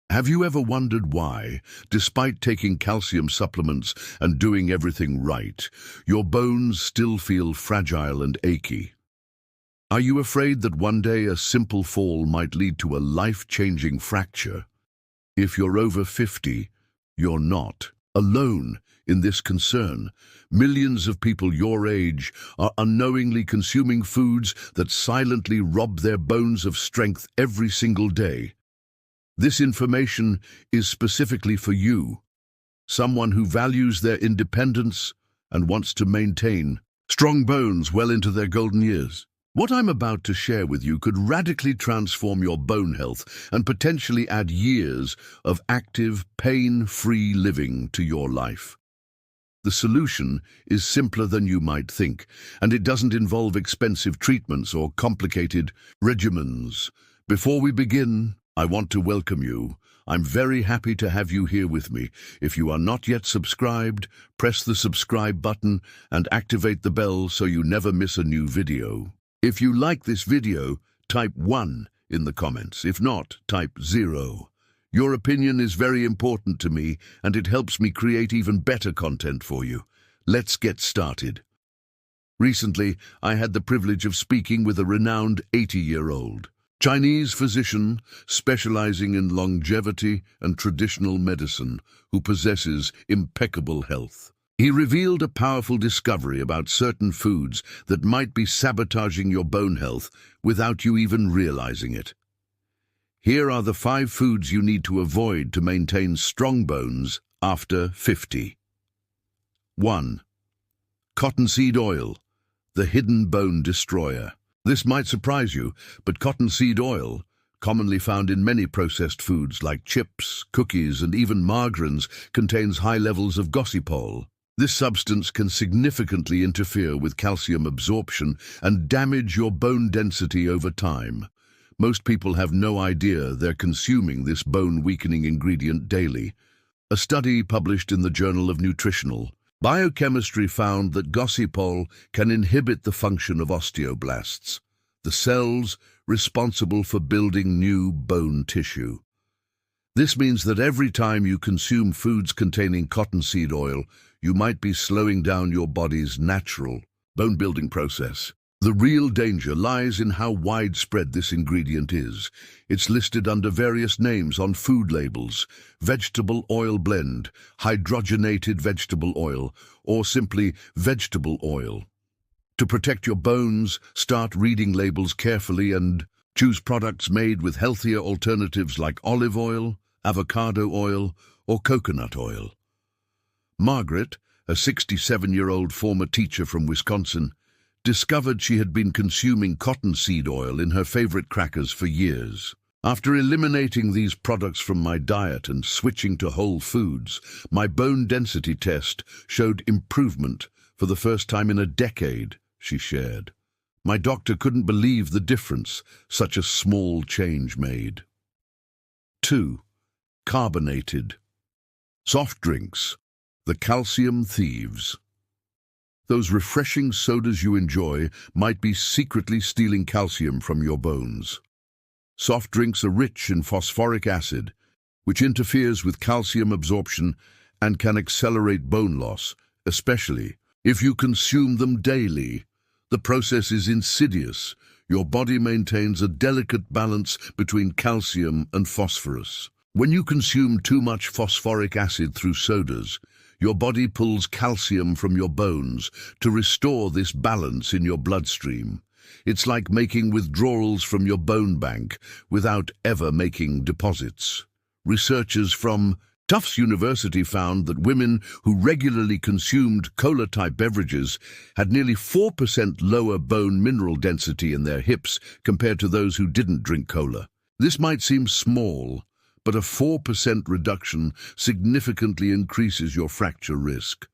Have you ever wondered why, despite taking calcium supplements and doing everything right, your bones still feel fragile and achy? Are you afraid that one day a simple fall might lead to a life-changing fracture? If you're over 50, you're not alone in this concern. Millions of people your age are unknowingly consuming foods that silently rob their bones of strength every single day. This information is specifically for you, someone who values their independence and wants to maintain strong bones well into their golden years. What I'm about to share with you could radically transform your bone health and potentially add years of active, pain-free living to your life. The solution is simpler than you might think, and it doesn't involve expensive treatments or complicated regimens. Before we begin, I want to welcome you. I'm very happy to have you here with me. If you are not yet subscribed, press the subscribe button and activate the bell so you never miss a new video. If you like this video, type 1 in the comments. If not, type 0. Your opinion is very important to me, and it helps me create even better content for you. Let's get started. Recently, I had the privilege of speaking with a renowned 80-year-old Chinese physician specializing in longevity and traditional medicine who possesses impeccable health. He revealed a powerful discovery about certain foods that might be sabotaging your bone health without you even realizing it. Here are the 5 foods you need to avoid to maintain strong bones after 50. 1. Cottonseed oil, the hidden bone destroyer. This might surprise you, but cottonseed oil, commonly found in many processed foods like chips, cookies, and even margarines, contains high levels of gossypol. This substance can significantly interfere with calcium absorption and damage your bone density over time. Most people have no idea they're consuming this bone-weakening ingredient daily. A study published in the Journal of Nutritional Biochemistry found that gossypol can inhibit the function of osteoblasts, the cells responsible for building new bone tissue. This means that every time you consume foods containing cottonseed oil, you might be slowing down your body's natural bone-building process. The real danger lies in how widespread this ingredient is. It's listed under various names on food labels: vegetable oil blend, hydrogenated vegetable oil, or simply vegetable oil. To protect your bones, start reading labels carefully and choose products made with healthier alternatives like olive oil, avocado oil, or coconut oil. Margaret, a 67-year-old former teacher from Wisconsin, discovered she had been consuming cottonseed oil in her favorite crackers for years. After eliminating these products from my diet and switching to whole foods, my bone density test showed improvement for the first time in a decade, she shared. My doctor couldn't believe the difference such a small change made. 2. Carbonated soft drinks, the calcium thieves. Those refreshing sodas you enjoy might be secretly stealing calcium from your bones. Soft drinks are rich in phosphoric acid, which interferes with calcium absorption and can accelerate bone loss, especially if you consume them daily. The process is insidious. Your body maintains a delicate balance between calcium and phosphorus. When you consume too much phosphoric acid through sodas, your body pulls calcium from your bones to restore this balance in your bloodstream. It's like making withdrawals from your bone bank without ever making deposits. Researchers from Tufts University found that women who regularly consumed cola-type beverages had nearly 4% lower bone mineral density in their hips compared to those who didn't drink cola. This might seem small, but a 4% reduction significantly increases your fracture risk.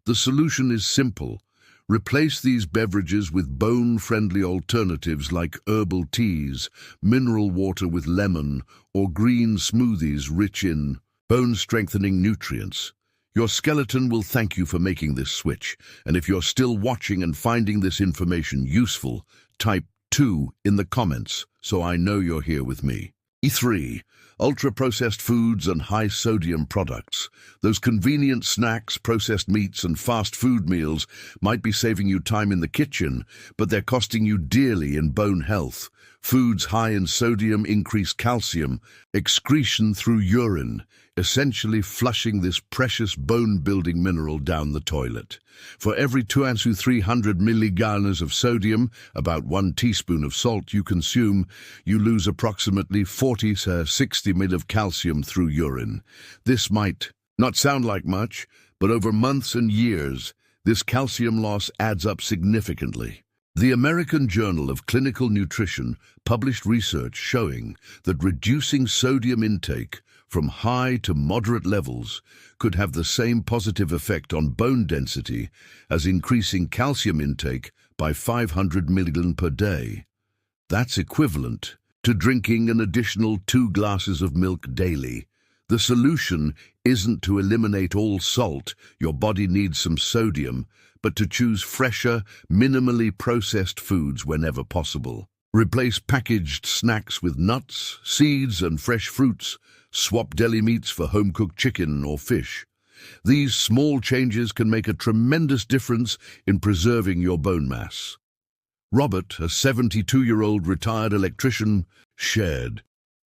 The solution is simple. Replace these beverages with bone-friendly alternatives like herbal teas, mineral water with lemon, or green smoothies rich in bone-strengthening nutrients. Your skeleton will thank you for making this switch, and if you're still watching and finding this information useful, type 2 in the comments so I know you're here with me. 3. Ultra-processed foods and high-sodium products. Those convenient snacks, processed meats, and fast food meals might be saving you time in the kitchen, but they're costing you dearly in bone health. Foods high in sodium increase calcium excretion through urine, essentially flushing this precious bone-building mineral down the toilet. For every 200 to 300 milligrams of sodium, about 1 teaspoon of salt you consume, you lose approximately 40 to 60 ml of calcium through urine. This might not sound like much, but over months and years, this calcium loss adds up significantly. The American Journal of Clinical Nutrition published research showing that reducing sodium intake from high to moderate levels could have the same positive effect on bone density as increasing calcium intake by 500 milligrams per day. That's equivalent to drinking an additional 2 glasses of milk daily. The solution isn't to eliminate all salt, your body needs some sodium, but to choose fresher, minimally processed foods whenever possible. Replace packaged snacks with nuts, seeds, and fresh fruits. Swap deli meats for home-cooked chicken or fish. These small changes can make a tremendous difference in preserving your bone mass. Robert, a 72-year-old retired electrician, shared,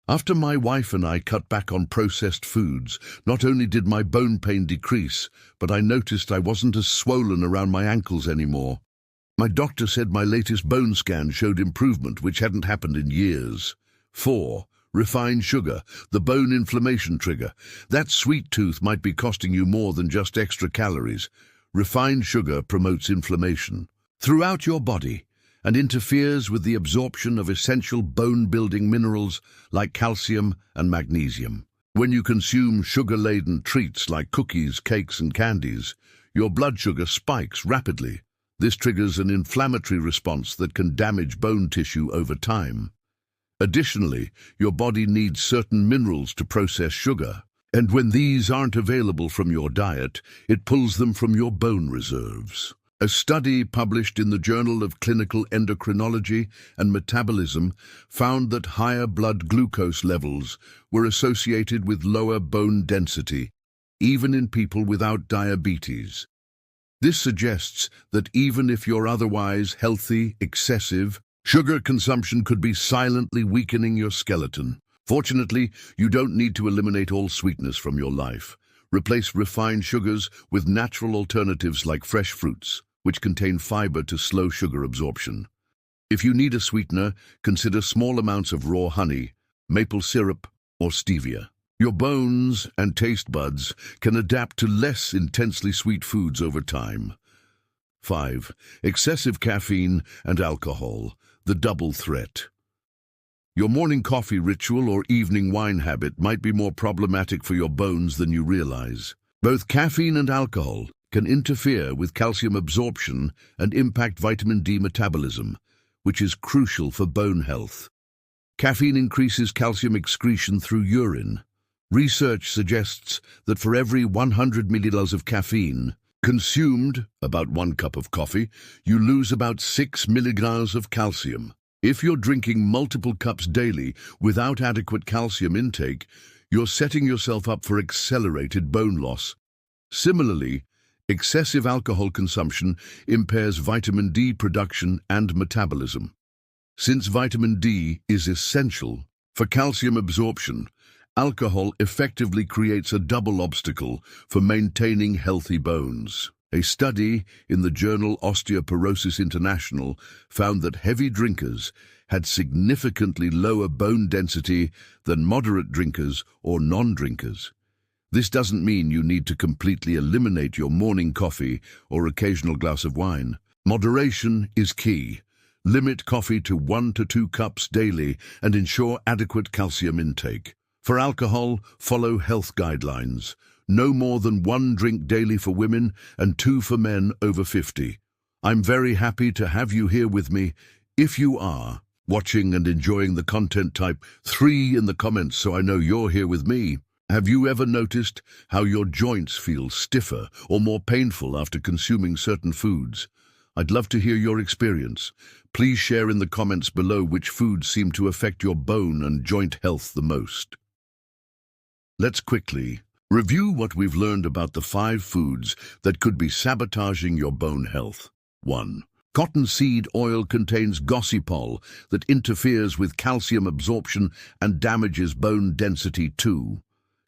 "After my wife and I cut back on processed foods, not only did my bone pain decrease, but I noticed I wasn't as swollen around my ankles anymore. My doctor said my latest bone scan showed improvement, which hadn't happened in years." 4. Refined sugar, the bone inflammation trigger. That sweet tooth might be costing you more than just extra calories. Refined sugar promotes inflammation throughout your body and interferes with the absorption of essential bone-building minerals like calcium and magnesium. When you consume sugar-laden treats like cookies, cakes, and candies, your blood sugar spikes rapidly. This triggers an inflammatory response that can damage bone tissue over time. Additionally, your body needs certain minerals to process sugar, and when these aren't available from your diet, it pulls them from your bone reserves. A study published in the Journal of Clinical Endocrinology and Metabolism found that higher blood glucose levels were associated with lower bone density, even in people without diabetes. This suggests that even if you're otherwise healthy, excessive sugar consumption could be silently weakening your skeleton. Fortunately, you don't need to eliminate all sweetness from your life. Replace refined sugars with natural alternatives like fresh fruits, which contain fiber to slow sugar absorption. If you need a sweetener, consider small amounts of raw honey, maple syrup, or stevia. Your bones and taste buds can adapt to less intensely sweet foods over time. 5. Excessive caffeine and alcohol, the double threat. Your morning coffee ritual or evening wine habit might be more problematic for your bones than you realize. Both caffeine and alcohol can interfere with calcium absorption and impact vitamin D metabolism, which is crucial for bone health. Caffeine increases calcium excretion through urine. Research suggests that for every 100 milliliters of caffeine consumed, about 1 cup of coffee, you lose about 6 milligrams of calcium. If you're drinking multiple cups daily without adequate calcium intake, you're setting yourself up for accelerated bone loss. Similarly, excessive alcohol consumption impairs vitamin D production and metabolism. Since vitamin D is essential for calcium absorption, alcohol effectively creates a double obstacle for maintaining healthy bones. A study in the journal Osteoporosis International found that heavy drinkers had significantly lower bone density than moderate drinkers or non-drinkers. This doesn't mean you need to completely eliminate your morning coffee or occasional glass of wine. Moderation is key. Limit coffee to 1 to 2 cups daily and ensure adequate calcium intake. For alcohol, follow health guidelines. No more than 1 drink daily for women and 2 for men over 50. I'm very happy to have you here with me. If you are watching and enjoying the content, type 3 in the comments so I know you're here with me. Have you ever noticed how your joints feel stiffer or more painful after consuming certain foods? I'd love to hear your experience. Please share in the comments below which foods seem to affect your bone and joint health the most. Let's quickly review what we've learned about the 5 foods that could be sabotaging your bone health. 1. Cottonseed oil contains gossypol that interferes with calcium absorption and damages bone density. 2.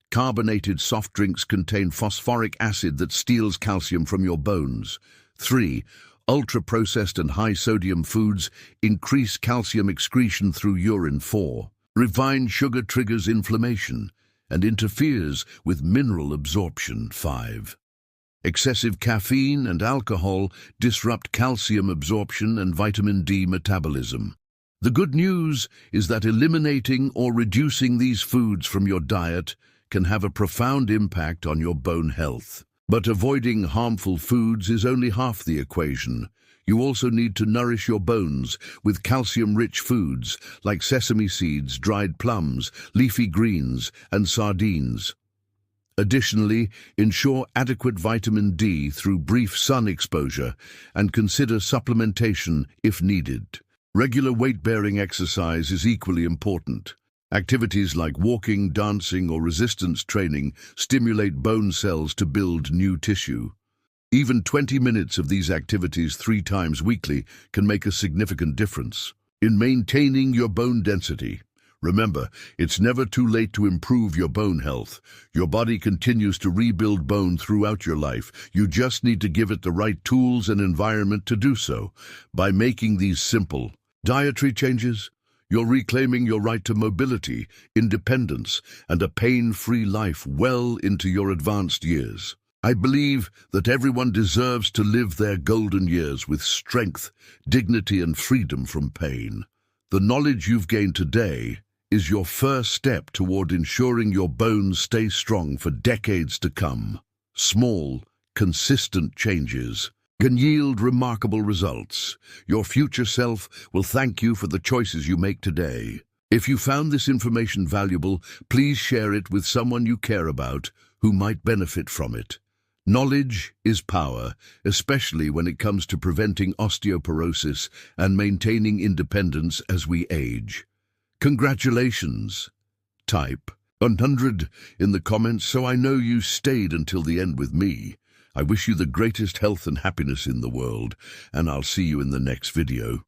Carbonated soft drinks contain phosphoric acid that steals calcium from your bones. 3. Ultra-processed and high-sodium foods increase calcium excretion through urine. 4. Refined sugar triggers inflammation and interferes with mineral absorption. 5. Excessive caffeine and alcohol disrupt calcium absorption and vitamin D metabolism. The good news is that eliminating or reducing these foods from your diet can have a profound impact on your bone health. But avoiding harmful foods is only half the equation. You also need to nourish your bones with calcium-rich foods like sesame seeds, dried plums, leafy greens, and sardines. Additionally, ensure adequate vitamin D through brief sun exposure and consider supplementation if needed. Regular weight-bearing exercise is equally important. Activities like walking, dancing, or resistance training stimulate bone cells to build new tissue. Even 20 minutes of these activities 3 times weekly can make a significant difference in maintaining your bone density. Remember, it's never too late to improve your bone health. Your body continues to rebuild bone throughout your life. You just need to give it the right tools and environment to do so. By making these simple dietary changes, you're reclaiming your right to mobility, independence, and a pain-free life well into your advanced years. I believe that everyone deserves to live their golden years with strength, dignity, and freedom from pain. The knowledge you've gained today is your first step toward ensuring your bones stay strong for decades to come. Small, consistent changes can yield remarkable results. Your future self will thank you for the choices you make today. If you found this information valuable, please share it with someone you care about who might benefit from it. Knowledge is power, especially when it comes to preventing osteoporosis and maintaining independence as we age. Congratulations! Type 100 in the comments so I know you stayed until the end with me. I wish you the greatest health and happiness in the world, and I'll see you in the next video.